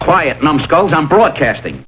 Quiet, numbskulls. I'm broadcasting.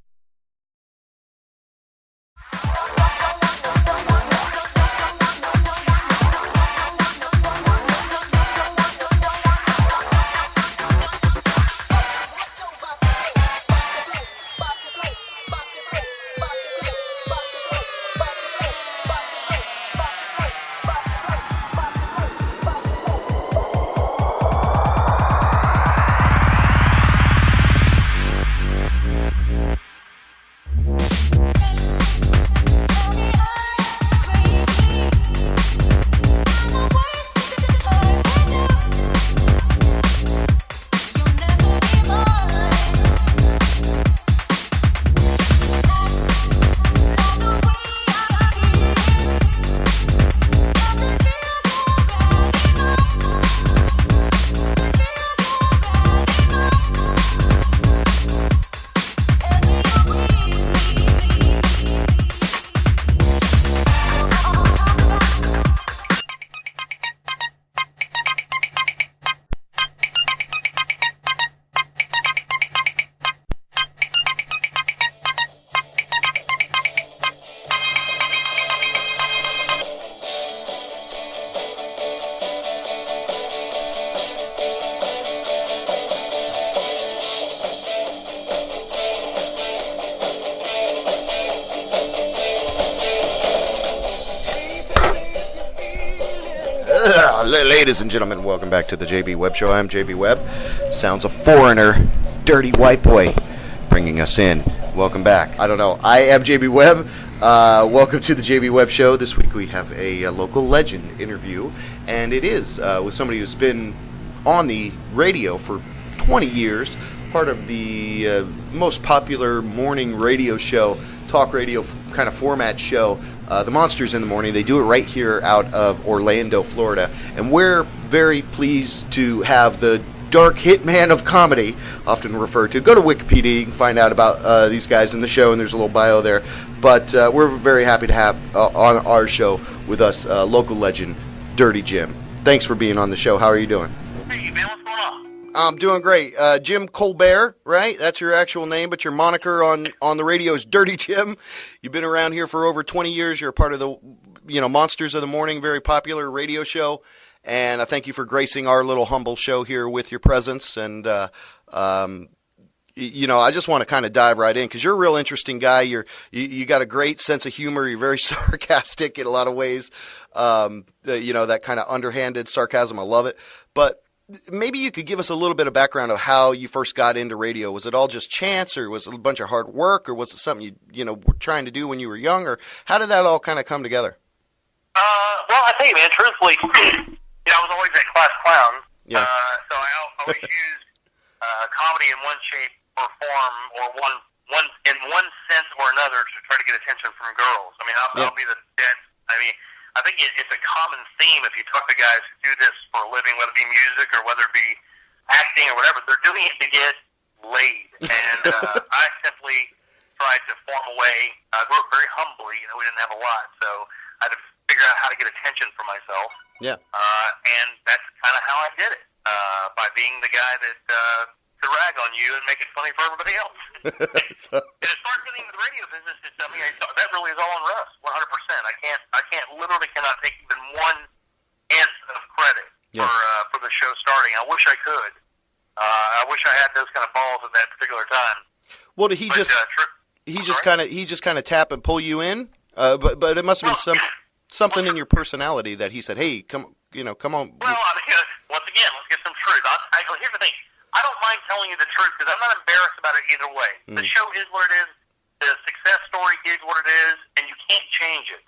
Ladies and gentlemen, welcome back to the JB Webb Show. I'm JB Webb. Sounds a foreigner, dirty white boy, bringing us in. Welcome back. I don't know. I am JB Webb. Welcome to the JB Webb Show. This week we have a local legend interview, and it is with somebody who's been on the radio for 20 years, part of the most popular morning radio show, talk radio kind of format show, The Monsters in the Morning. They do it right here out of Orlando, Florida. And we're very pleased to have the dark hitman of comedy, often referred to. Go to Wikipedia, you can find out about these guys in the show, and there's a little bio there. But we're very happy to have on our show with us local legend, Dirty Jim. Thanks for being on the show. How are you doing? Hey, man, what's going on? I'm doing great. Jim Colbert, right? That's your actual name, but your moniker on the radio is Dirty Jim. You've been around here for over 20 years. You're a part of the, Monsters of the Morning, very popular radio show. And I thank you for gracing our little humble show here with your presence. And, I just want to kind of dive right in because you're a real interesting guy. You got a great sense of humor. You're very sarcastic in a lot of ways. That kind of underhanded sarcasm. I love it. But maybe you could give us a little bit of background of how you first got into radio. Was it all just chance, or was it a bunch of hard work, or was it something you were trying to do when you were young, or how did that all kind of come together? Well, I tell you, man, truthfully, I was always that class clown. Yeah. So I always used comedy in one shape or form, or in one sense or another, to try to get attention from girls. I mean, I'll be the dead. I think it's a common theme if you talk to guys who do this for a living, whether it be music or whether it be acting or whatever. They're doing it to get laid. And I simply tried to form a way. I grew up very humbly. We didn't have a lot, so I had to figure out how to get attention for myself. Yeah. And that's kind of how I did it, by being the guy that to rag on you and make it funny for everybody else. And as far as getting into the radio business, that really is all on Russ, 100%. I literally cannot take even one inch of credit for the show starting. I wish I could. I wish I had those kind of balls at that particular time. Well, did he just kind of tap and pull you in? But it must have been something in your personality that he said, "Hey, come on." Well, once again, let's get some truth. Here's the thing. I don't mind telling you the truth because I'm not embarrassed about it either way. The show is what it is. The success story is what it is, and you can't change it.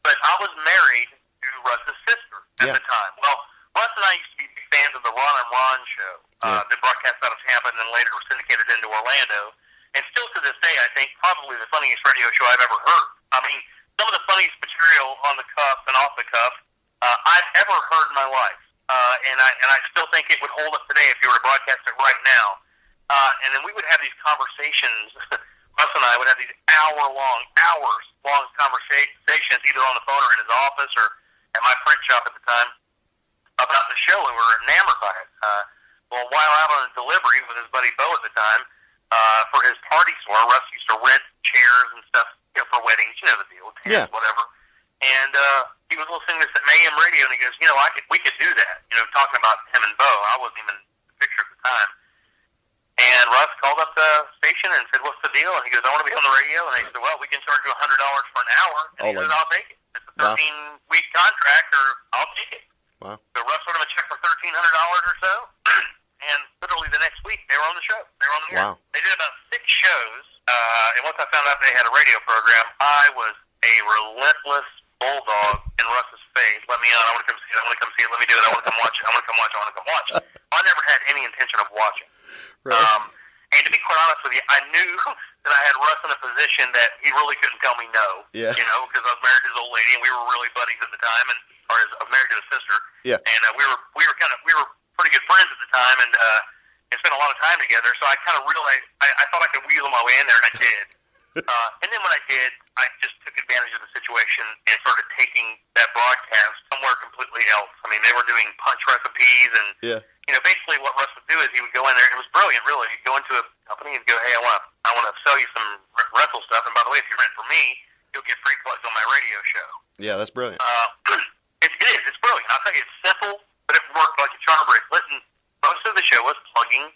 But I was married to Russ's sister at the time. Well, Russ and I used to be big fans of the Ron and Ron show that broadcast out of Tampa and then later was syndicated into Orlando. And still to this day, I think probably the funniest radio show I've ever heard. I mean, some of the funniest material on the cuff and off the cuff I've ever heard in my life. And I still think it would hold up today if you were to broadcast it right now. And then we would have these conversations. Russ and I would have these hours-long conversations, either on the phone or in his office or at my print shop at the time, about the show, and we were enamored by it. Well, while out on a delivery with his buddy Bo at the time, for his party store. Russ used to rent chairs and stuff, for weddings, the deal, tents, whatever. And he was listening to some AM radio, and he goes, we could do that. Talking about him and Bo. I wasn't even in the picture at the time. And Russ called up the station and said, "What's the deal?" And he goes, "I want to be on the radio." And they said, "Well, we can charge you $100 for an hour." And he said, "I'll take it. It's a 13-week contract, or I'll take it." Wow. So Russ wrote him a check for $1,300 or so. And literally the next week, they were on the show. They were on the air. Wow. They did about 6 shows. And once I found out they had a radio program, I was a relentless bulldog in Russ's face. "Let me on. I want to come see it. I want to come see it. Let me do it. I want to come watch it. I want to come watch it. I want to come watch it." I never had any intention of watching. Right. And to be quite honest with you, I knew that I had Russ in a position that he really couldn't tell me no. Yeah. Because I was married to his old lady, and we were really buddies at the time, I was married to his sister. Yeah. And we were pretty good friends at the time, and spent a lot of time together. So I kind of realized I thought I could weasel my way in there, and I did. And then when I did, I just took advantage of the situation and started taking that broadcast somewhere completely else. I mean, they were doing punch recipes, and basically what Russ would do is he would go in there. It was brilliant, really. He'd go into a company and go, "Hey, I want to sell you some rental stuff. And by the way, if you rent for me, you'll get free plugs on my radio show." Yeah, that's brilliant. It is. It's brilliant. I'll tell you, it's simple, but it worked like a charm bracelet. And most of the show was plugging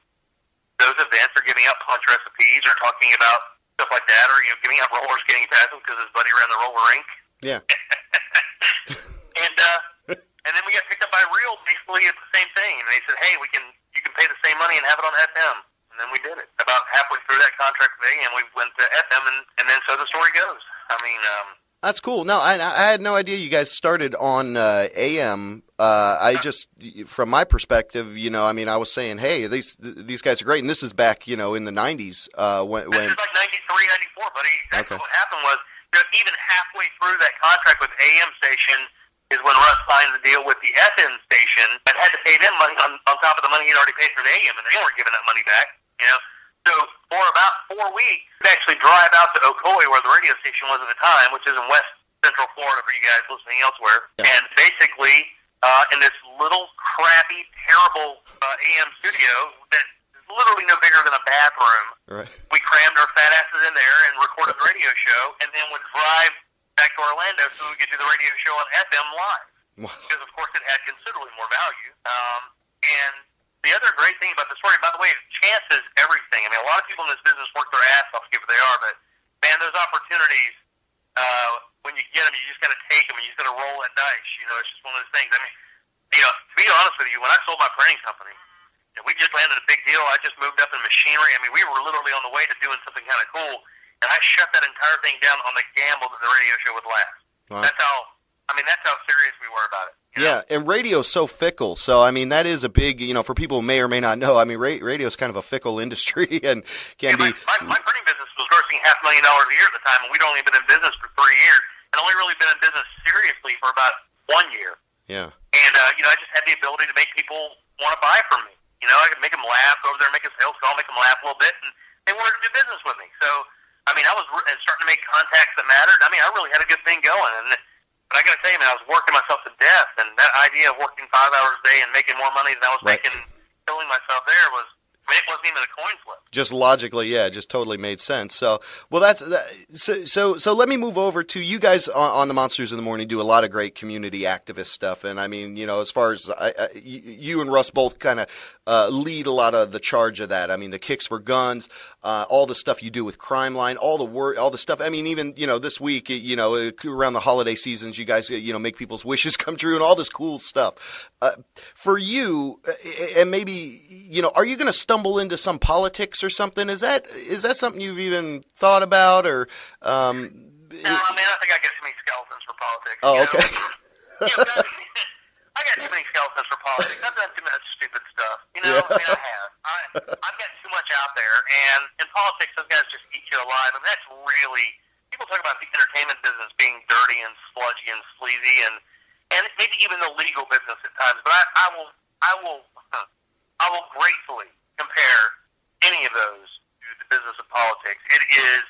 those events, or giving out punch recipes, or talking about stuff like that, or giving out roller skating passes because his buddy ran the roller rink. Yeah. And then we got picked up by Real, basically at the same thing, and they said, "Hey, you can pay the same money and have it on FM." And then we did it. About halfway through that contract thing, and we went to FM, and then so the story goes. I mean, that's cool. No, I had no idea you guys started on AM. I just, from my perspective, I was saying, hey, these guys are great, and this is back, in the 90s. When this is like 93, 94, buddy. Exactly. What happened was, even halfway through that contract with AM station is when Russ signed the deal with the FM station, and had to pay them money on top of the money he'd already paid for the AM, and they weren't giving that money back, So for about 4 weeks, we'd actually drive out to Ocoee, where the radio station was at the time, which is in West Central Florida for you guys listening elsewhere. Yeah. And basically, in this little crappy, terrible AM studio that is literally no bigger than a bathroom, right, we crammed our fat asses in there and recorded the radio show, and then would drive back to Orlando so we could do the radio show on FM live. Wow. Because, of course, it had considerably more value. And the other great thing about the story, by the way, chance is everything. I mean, a lot of people in this business work their ass off to get where they are, but, man, those opportunities, when you get them, you just got to take them, and you just got to roll that dice. It's just one of those things. I mean, to be honest with you, when I sold my printing company, we just landed a big deal. I just moved up in machinery. I mean, we were literally on the way to doing something kind of cool, and I shut that entire thing down on the gamble that the radio show would last. Wow. That's how serious we were about it. Yeah, and radio's so fickle. So, I mean, that is a big, for people who may or may not know, I mean, radio's kind of a fickle industry and can be... My printing business was grossing $500,000 a year at the time, and we'd only been in business for 3 years, and only really been in business seriously for about 1 year. Yeah. And, I just had the ability to make people want to buy from me. I could make them laugh, go over there and make a sales call, make them laugh a little bit, and they wanted to do business with me. So, I mean, I was starting to make contacts that mattered. I mean, I really had a good thing going, but I got to tell you, man, I was working myself to death, and that idea of working 5 hours a day and making more money than I was making, killing myself there was, it wasn't even a coin flip. Just logically, yeah, it just totally made sense. So, well, so let me move over to you guys on the Monsters in the Morning. Do a lot of great community activist stuff, and I mean, as far as you and Russ both kind of lead a lot of the charge of that. I mean, the Kicks for Guns, all the stuff you do with Crime Line, all the stuff. I mean, even this week, around the holiday seasons, you guys make people's wishes come true and all this cool stuff. For you, and maybe are you going to stumble into some politics or something? Is that something you've even thought about, or? No, I mean, I think I get too many skeletons for politics. Oh, okay. I got too many skeletons for politics. I've done too much stupid stuff. Yeah. I mean, I have. I've got too much out there, and in politics, those guys just eat you alive. I mean, that's really, people talk about the entertainment business being dirty and sludgy and sleazy, and maybe even the legal business at times. But I will gratefully compare any of those to the business of politics. It is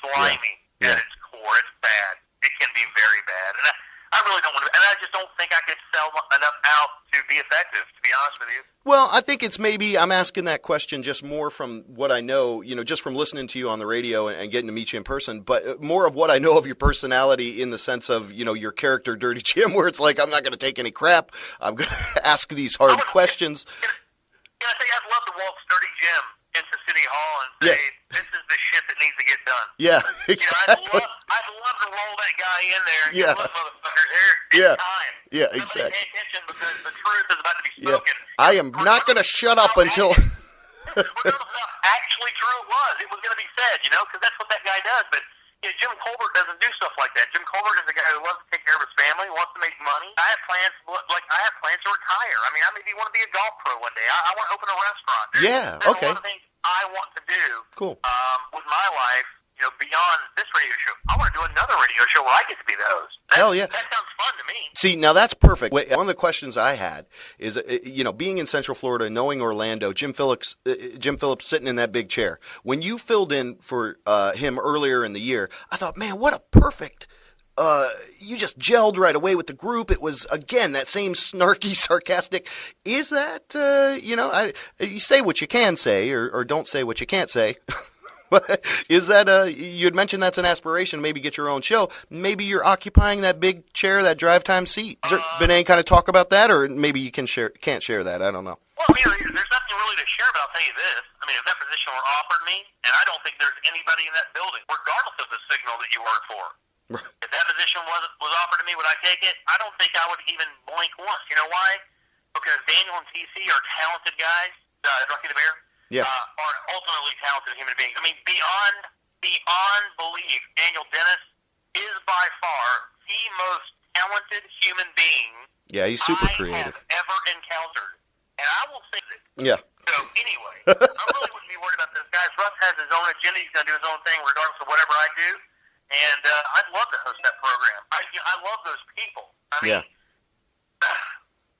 slimy at its core. It's bad. It can be very bad. And I really don't want to, and I just don't think I could sell enough out to be effective, to be honest with you. Well, I think it's maybe I'm asking that question just more from what I know, just from listening to you on the radio and getting to meet you in person, but more of what I know of your personality in the sense of, your character, Dirty Jim, where it's like, I'm not going to take any crap. I'm going to ask these hard questions. I think I'd love to walk Dirty Jim into City Hall and say, this is the shit that needs to get done. Yeah, exactly. I'd love to roll that guy in there and yeah. look, motherfuckers, here, it's time. Yeah, Somebody exactly. pay attention because the truth is about to be spoken. Yeah. I am not going to shut up until... Regardless of how actually true it was going to be said, because that's what that guy does. But Jim Colbert doesn't do stuff like that. Jim Colbert is a guy who loves to take care of his family, wants to make money. I have plans to retire. I mean, I maybe want to be a golf pro one day. I want to open a restaurant. There's a lot of things I want to do. Cool. With my life, beyond this radio show. I want to do another radio show where I get to be the host. Hell yeah. That sounds fun to me. See, now that's perfect. One of the questions I had is, being in Central Florida, knowing Orlando, Jim Phillips sitting in that big chair. When you filled in for him earlier in the year, I thought, man, what a perfect you just gelled right away with the group. It was, again, that same snarky, sarcastic. Is that, you say what you can say or don't say what you can't say. Is that you had mentioned that's an aspiration, maybe get your own show. Maybe you're occupying that big chair, that drive time seat. Has there been any kind of talk about that, or maybe you can't share that? I don't know. Well, there's nothing really to share, but I'll tell you this. I mean, if that position were offered me, and I don't think there's anybody in that building, regardless of the signal that you work for, if that position was offered to me, would I take it? I don't think I would even blink once. You know why? Because Daniel and TC are talented guys. Rocky the Bear. Yeah. Are ultimately talented human beings. I mean, beyond belief, Daniel Dennis is by far the most talented human being he's super I creative. have ever encountered. And I will say that. Yeah. So, anyway, I really wouldn't be worried about this guy. Russ has his own agenda. He's going to do his own thing regardless of whatever I do. And I'd love to host that program. I love those people. I mean,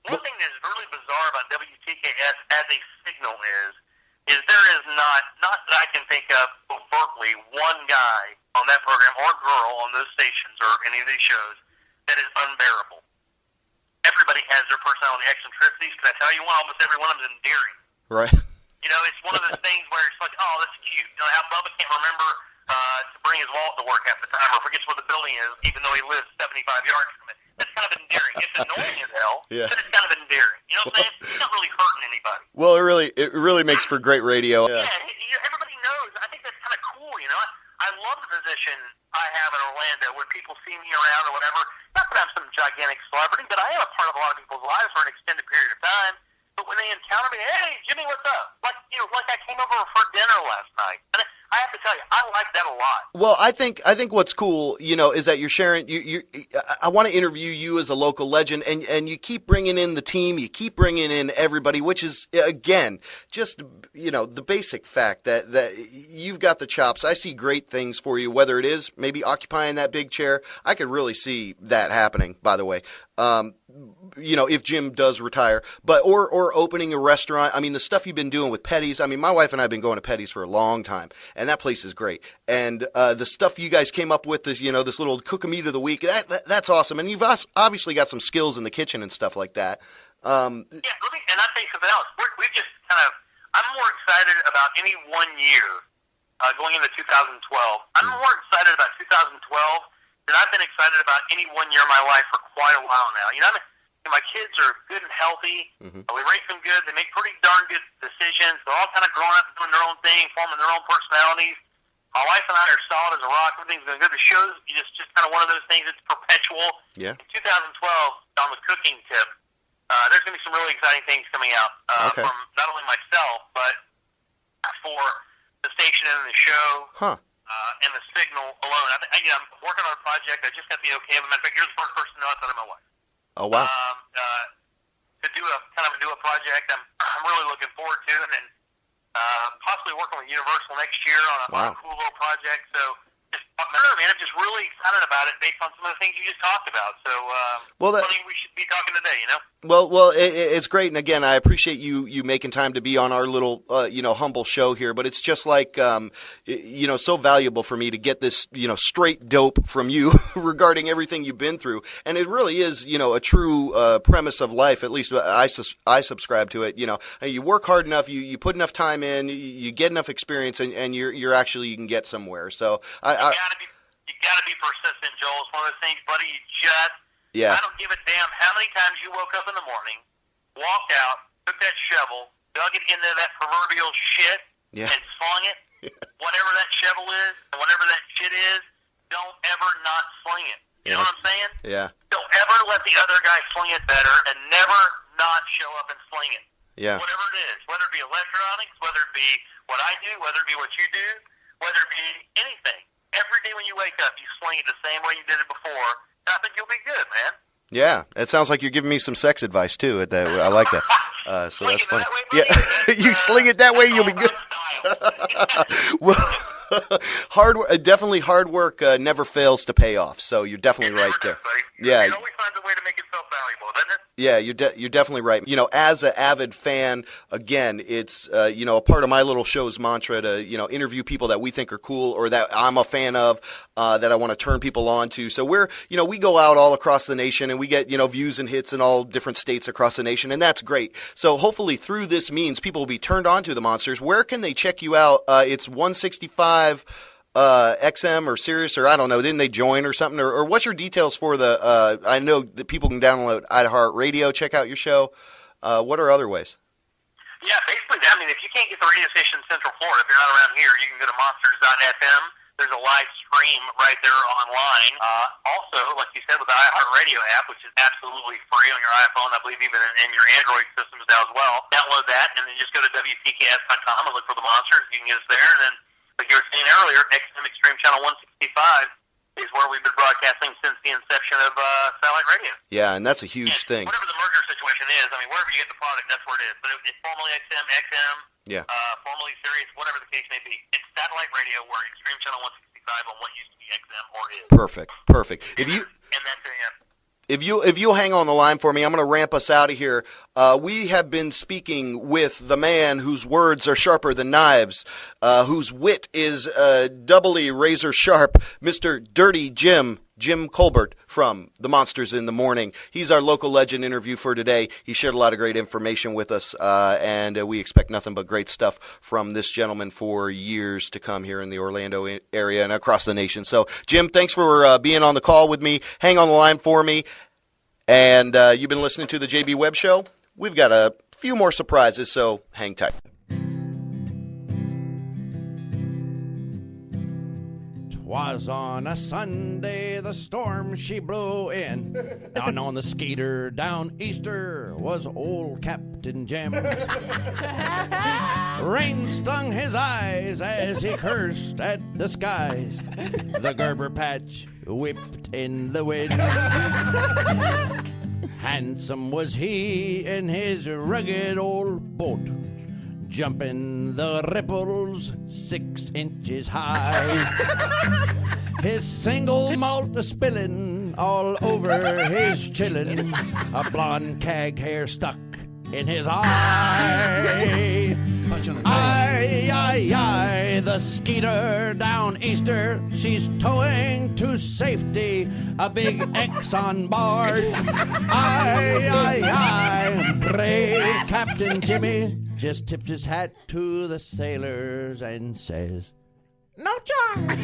one thing that is really bizarre about WTKS as a signal is there is not that I can think of overtly one guy on that program or girl on those stations or any of these shows that is unbearable. Everybody has their personality eccentricities. Can I tell you one? Almost every one of them is endearing. Right. It's one of those things where it's like, oh, that's cute. How Bubba can't remember to bring his wallet to work half the time or forgets where the building is, even though he lives 75 yards from it. That's kind of endearing. It's annoying as hell, but it's kind of endearing. You know what I'm saying? It's not really hurting anybody. Well, it really makes for great radio. Yeah, everybody knows. I think that's kind of cool, I love the position I have in Orlando when people see me around or whatever. Not that I'm some gigantic celebrity, but I am a part of a lot of people's lives for an extended period of time. But when they encounter me, hey, Jimmy, what's up? Like I came over for dinner last night. And I have to tell you, I like that a lot. Well, I think what's cool, is that you're sharing. I want to interview you as a local legend, and you keep bringing in the team, you keep bringing in everybody, which is again just the basic fact that you've got the chops. I see great things for you, whether it is maybe occupying that big chair. I could really see that happening. By the way, if Jim does retire, or opening a restaurant. I mean, the stuff you've been doing with Petty's. I mean, my wife and I have been going to Petty's for a long time, and that place is great. And the stuff you guys came up with, this little cook a meat of the week, that's awesome. And you've obviously got some skills in the kitchen and stuff like that. And I think something else. We've just I'm more excited about any 1 year going into 2012. I'm more excited about 2012 than I've been excited about any 1 year of my life for quite a while now. My kids are good and healthy. Mm-hmm. We raise them good. They make pretty darn good decisions. They're all kind of growing up, doing their own thing, forming their own personalities. My wife and I are solid as a rock. Everything's been good. The show's just kind of one of those things that's perpetual. Yeah. In 2012, on the cooking tip, there's going to be some really exciting things coming out from not only myself, but for the station and the show. Huh. And the signal alone. I'm working on a project. I just got the okay. As a matter of fact, you're the first person to know outside of my wife. Oh wow! To do a project, I'm really looking forward to, and then possibly working with Universal next year on a cool little project. So, I don't know, man. I'm just really excited about it based on some of the things you just talked about. So, funny we should be talking today, you know? Well, it's great, and again, I appreciate you making time to be on our little, humble show here. But it's just like, so valuable for me to get this, straight dope from you regarding everything you've been through, and it really is, a true premise of life. At least I subscribe to it. You work hard enough, you put enough time in, you get enough experience, and you're actually you can get somewhere. So you gotta be persistent, Joel. It's one of those things, buddy. I don't give a damn how many times you woke up in the morning, walked out, took that shovel, dug it into that proverbial shit, and slung it. Whatever that shovel is, and whatever that shit is, don't ever not sling it. You know what I'm saying? Yeah. Don't ever let the other guy sling it better, and never not show up and sling it. Yeah. Whatever it is, whether it be electronics, whether it be what I do, whether it be what you do, whether it be anything. Every day when you wake up, you sling it the same way you did it before. I think you'll be good, man. Yeah, it sounds like you're giving me some sex advice too. I like that. So that's funny. You sling it that way, you'll be good. Well, definitely hard work never fails to pay off. So you're definitely right there. Yeah, it always finds a way to make itself valuable, doesn't it? Yeah, you're definitely right. As an avid fan, again, it's a part of my little show's mantra to interview people that we think are cool or that I'm a fan of, that I want to turn people on to. So we go out all across the nation and we get views and hits in all different states across the nation, and that's great. So hopefully through this means people will be turned on to the Monsters. Where can they check you out? It's 165. XM or Sirius, or I don't know, didn't they join or something? Or what's your details for the, I know that people can download iHeartRadio, check out your show. What are other ways? Yeah, basically, if you can't get the radio station in Central Florida, if you're not around here, you can go to monsters.fm. There's a live stream right there online. Also, like you said, with the iHeartRadio app, which is absolutely free on your iPhone, I believe even in your Android systems now as well. Download that, and then just go to WTKS.com and look for the Monsters. You can get us there, and then like you were saying earlier, XM Extreme Channel 165 is where we've been broadcasting since the inception of satellite radio. Yeah, and that's a huge thing. Whatever the merger situation is, wherever you get the product, that's where it is. But it's formerly XM, formerly Sirius, whatever the case may be. It's satellite radio where Extreme Channel 165 on what used to be XM or is. Perfect. And that's it, If you'll hang on the line for me, I'm going to ramp us out of here. We have been speaking with the man whose words are sharper than knives, whose wit is doubly razor sharp, Mr. Dirty Jim Colbert from The Monsters in the Morning. He's our local legend interview for today. He shared a lot of great information with us, and we expect nothing but great stuff from this gentleman for years to come here in the Orlando area and across the nation. So, Jim, thanks for being on the call with me. Hang on the line for me. And you've been listening to the JB Webb Show. We've got a few more surprises, so hang tight. 'Twas on a Sunday the storm she blew in. Down on the skater down Easter was old Captain Jim. Rain stung his eyes as he cursed at the skies. The Gerber patch whipped in the wind. Handsome was he in his rugged old boat, jumping the ripples 6 inches high. His single malt spilling all over his chillin', a blonde cag hair stuck in his eye. Aye, the skeeter down Easter, she's towing to safety, a big X on board. Aye, brave Captain Jimmy just tips his hat to the sailors and says, "No charge."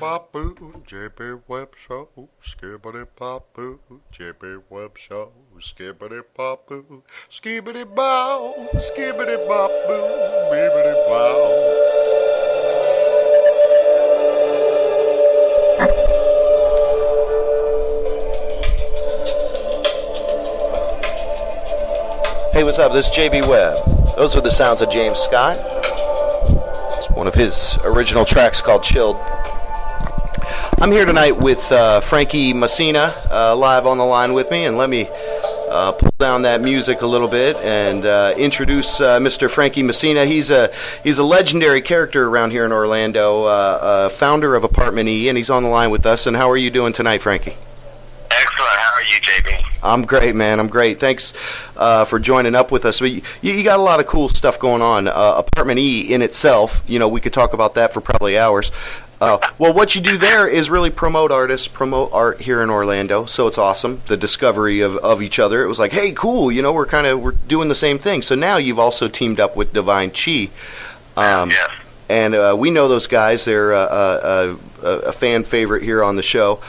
Skibbity-bop-boo, JB Webb Show. Skibbity-bop-boo, JB Webb Show. Skibbity-bop-boo, skibbity-bow, skibbity-bop-boo, bibbity-bow. Hey, what's up? This is JB Webb. Those are the sounds of James Scott. It's one of his original tracks called Chilled. I'm here tonight with Frankie Messina, live on the line with me, and let me pull down that music a little bit and introduce Mr. Frankie Messina. He's a legendary character around here in Orlando, founder of Apartment E, and he's on the line with us. And how are you doing tonight, Frankie? Excellent. How are you, JB? I'm great, man. I'm great. Thanks for joining up with us. But you got a lot of cool stuff going on. Apartment E in itself, we could talk about that for probably hours. Well, what you do there is really promote artists, promote art here in Orlando. So it's awesome. The discovery of each other. It was like, hey, cool. We're doing the same thing. So now you've also teamed up with Divine Chi. Yes. And we know those guys. They're a fan favorite here on the show.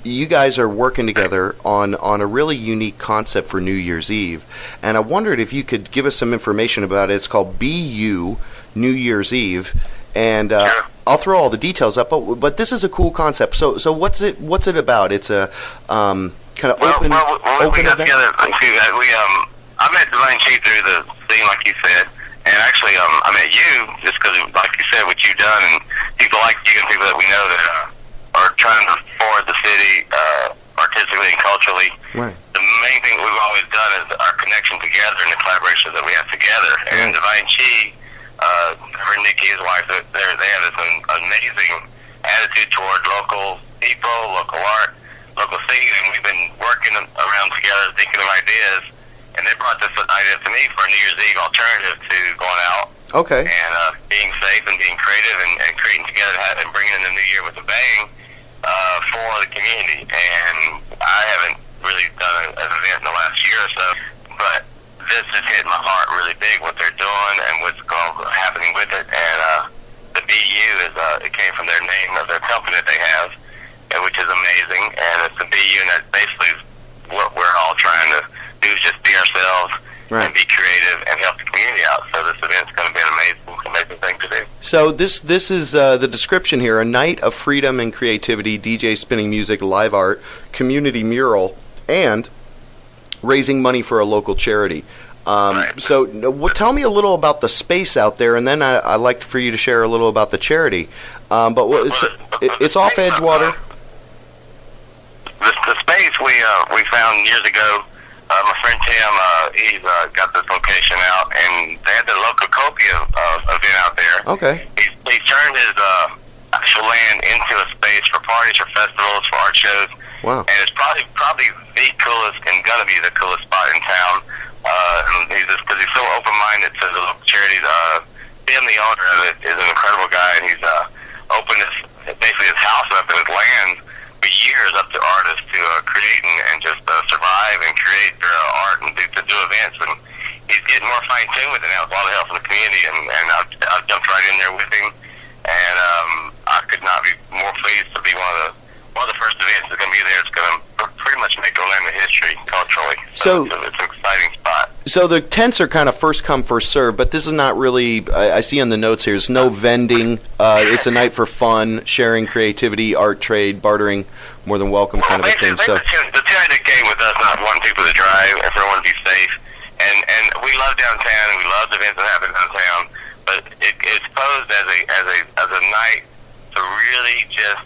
You guys are working together on a really unique concept for New Year's Eve. And I wondered if you could give us some information about it. It's called BU New Year's Eve. And Sure. I'll throw all the details up, but this is a cool concept. So what's it about? It's a kind of open we got event? together. I met Divine Chi through the thing, like you said, and actually, I met you just because, like you said, what you've done, and people like you and people that we know that are trying to forward the city artistically and culturally. Right. The main thing we've always done is our connection together and the collaboration that we have together. And Divine Chi. Her Nikki, his wife, they have this amazing attitude toward local people, local art, local scenes, and we've been working around together, thinking of ideas, and they brought this idea to me for a New Year's Eve alternative to going out. Okay. And being safe and being creative and creating together and bringing in the new year with a bang for the community. And I haven't really done an event in the last year or so, but this has hit my heart really big, what they're doing and what's happening with it. And the BU is it came from their name of their company that they have, which is amazing. And it's the BU, and that basically is what we're all trying to do, is just be ourselves and be creative and help the community out. So this event's going to be an amazing thing to do. So this is the description here: a night of freedom and creativity, DJ spinning music, live art, community mural, and raising money for a local charity. So tell me a little about the space out there, and then I'd like for you to share a little about the charity. It's off Edgewater. The space we found years ago, my friend Tim, he's got this location out, and they had the local Copia event out there. Okay. He's turned his actual land into a space for parties, for festivals, for art shows. Wow. And it's probably the coolest and gonna be the coolest spot in town. And because he's so open-minded to the local charities. Tim, the owner of it, is an incredible guy, and he's opened basically his house up and his land for years up to artists to create and just survive and create their art and to do events. And he's getting more fine-tuned with it now with a lot of help from the community. And I jumped right in there with him, and I could not be more pleased to be one of the first events that's going to be there. It's going to pretty much make Orlando history culturally. So it's an exciting spot. So the tents are kind of first come, first serve, but this is not really, I see on the notes here, there's no vending. It's a night for fun, sharing creativity, art trade, bartering, more than welcome kind of a thing. So the charity came with us not wanting people to drive and for everyone to be safe. And we love downtown, and we love the events that happen downtown, but it's posed as a night to really just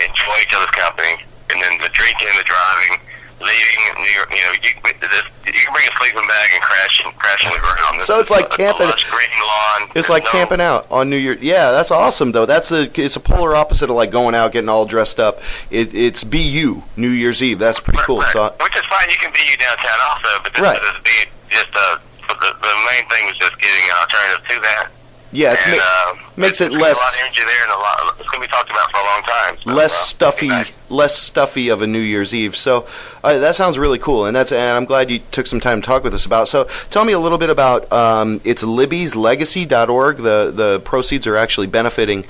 enjoy each other's company, and then the drinking and the driving, leaving New York. You can bring a sleeping bag and crash on the ground. So it's like camping. Green lawn. It's like camping out on New Year. Yeah, that's awesome though. It's a polar opposite of like going out, getting all dressed up. It's BU New Year's Eve. That's pretty cool. Right. So, which is fine. You can BU downtown also, but this is being just the main thing was just getting an alternative to that. Yeah, makes it less. A lot of energy there, and it's going to be talked about for a long time. So, less stuffy of a New Year's Eve. So that sounds really cool, and I'm glad you took some time to talk with us about. So tell me a little bit about it's libby'slegacy.org. The proceeds are actually benefiting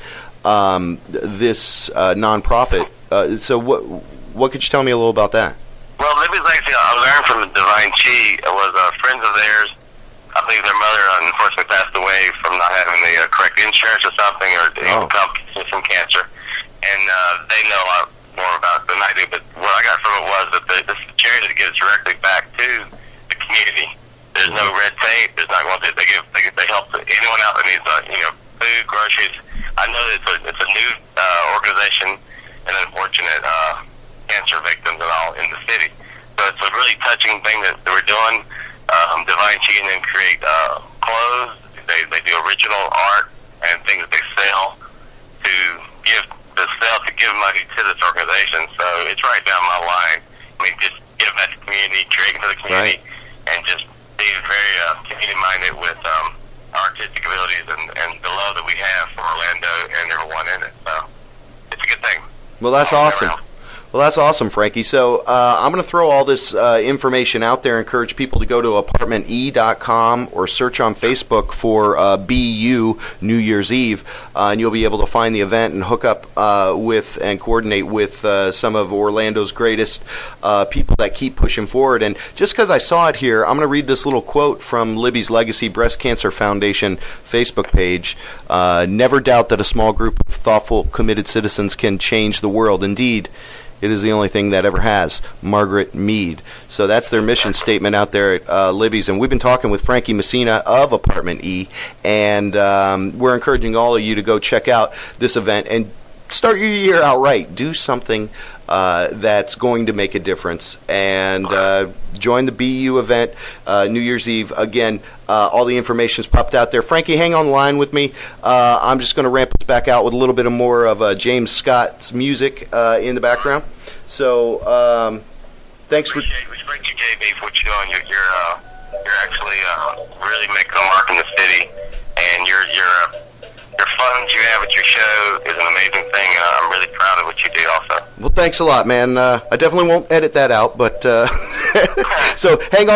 this nonprofit. So what could you tell me a little about that? Well, Libby's Legacy, I learned from Divine Chi, was friends of theirs. I believe their mother unfortunately passed away from not having the correct insurance or something, or complications from cancer. And they know a lot more about it than I do. But what I got from it was that this is a charity that gives directly back to the community. There's no red tape. There's not going to. They help anyone out that needs food, groceries. I know that it's a new organization, and unfortunate cancer victims and all in the city. So it's a really touching amazing thing that we're doing. Divine Chi and them create clothes. They do original art and things that they sell to give money to this organization. So it's right down my line. I mean, just give back to the community, creating for the community, and just being very community-minded with artistic abilities and the love that we have for Orlando and everyone in it. So it's a good thing. Well, that's awesome. Well, that's awesome, Frankie. So I'm going to throw all this information out there, encourage people to go to apartment.e.com or search on Facebook for BU New Year's Eve, and you'll be able to find the event and hook up with and coordinate with some of Orlando's greatest people that keep pushing forward. And just because I saw it here, I'm going to read this little quote from Libby's Legacy Breast Cancer Foundation Facebook page. Never doubt that a small group of thoughtful, committed citizens can change the world. Indeed, it is the only thing that ever has. Margaret Mead. So that's their mission statement out there at Libby's. And we've been talking with Frankie Messina of Apartment E, and we're encouraging all of you to go check out this event and start your year out right. Do something that's going to make a difference. And join the BU event New Year's Eve. Again, all the information's popped out there. Frankie, hang on the line with me. I'm just going to ramp us back out with a little bit more of James Scott's music in the background. So thanks for... We thank you, JB, for what you're doing. You're actually really making a mark in the city, and your fun that you have at your show is an amazing thing. I'm really proud of what you do also. Well, thanks a lot, man. I definitely won't edit that out, but so hang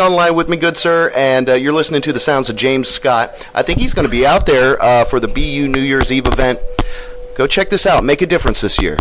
on line with me, good sir, and you're listening to the sounds of James Scott. I think he's going to be out there for the BU New Year's Eve event. Go check this out. Make a difference this year.